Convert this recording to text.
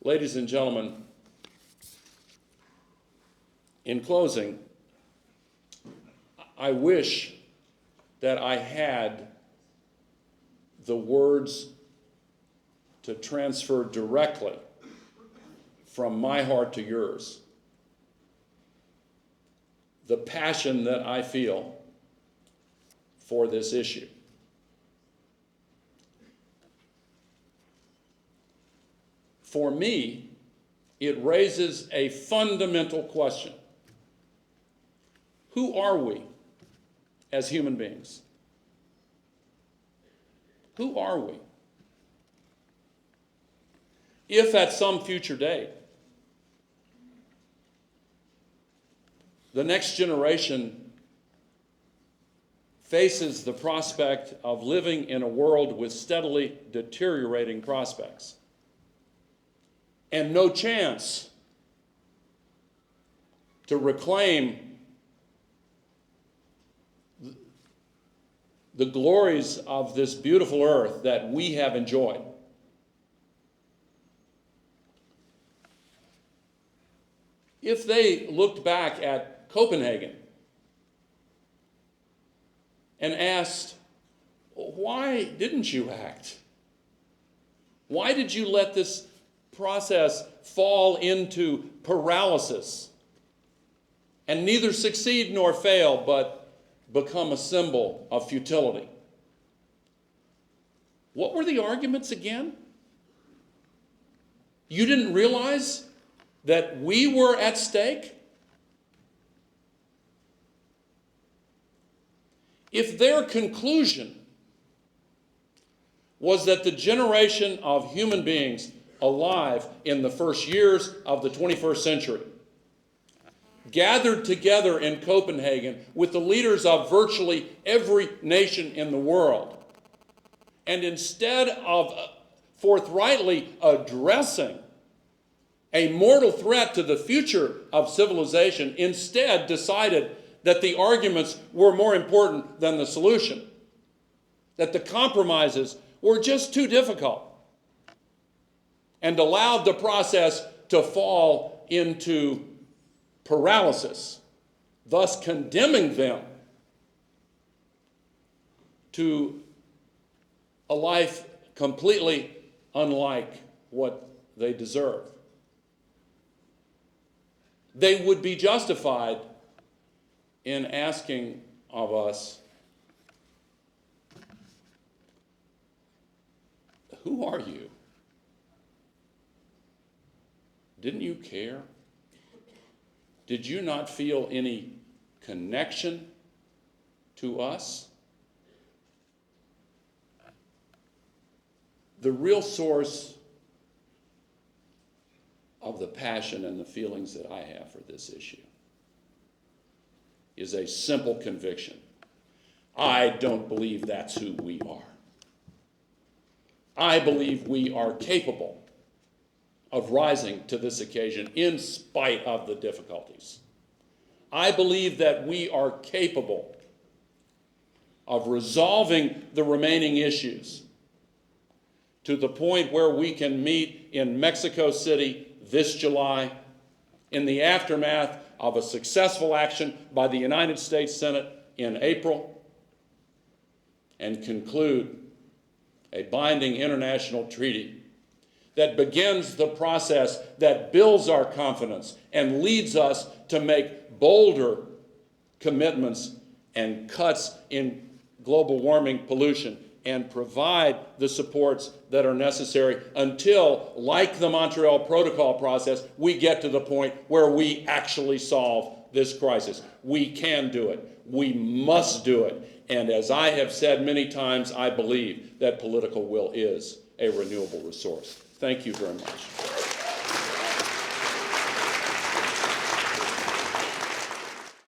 Ladies and gentlemen, in closing, I wish that I had the words to transfer directly from my heart to yours the passion that I feel for this issue. For me, it raises a fundamental question. Who are we as human beings? Who are we? If at some future date, the next generation faces the prospect of living in a world with steadily deteriorating prospects and no chance to reclaim the glories of this beautiful earth that we have enjoyed, if they looked back at Copenhagen and asked, why didn't you act? Why did you let this process fall into paralysis and neither succeed nor fail, but become a symbol of futility? What were the arguments again? You didn't realize that we were at stake? If their conclusion was that the generation of human beings alive in the first years of the 21st century gathered together in Copenhagen with the leaders of virtually every nation in the world, and instead of forthrightly addressing a mortal threat to the future of civilization, instead decided that the arguments were more important than the solution, that the compromises were just too difficult, and allowed the process to fall into paralysis, thus condemning them to a life completely unlike what they deserve. They would be justified in asking of us, who are you? Didn't you care? Did you not feel any connection to us? The real source of the passion and the feelings that I have for this issue is a simple conviction. I don't believe that's who we are. I believe we are capable of rising to this occasion in spite of the difficulties. I believe that we are capable of resolving the remaining issues to the point where we can meet in Mexico City this July in the aftermath of a successful action by the United States Senate in April and conclude a binding international treaty that begins the process that builds our confidence and leads us to make bolder commitments and cuts in global warming pollution and provide the supports that are necessary until, like the Montreal Protocol process, we get to the point where we actually solve this crisis. We can do it. We must do it. And as I have said many times, I believe that political will is a renewable resource. Thank you very much.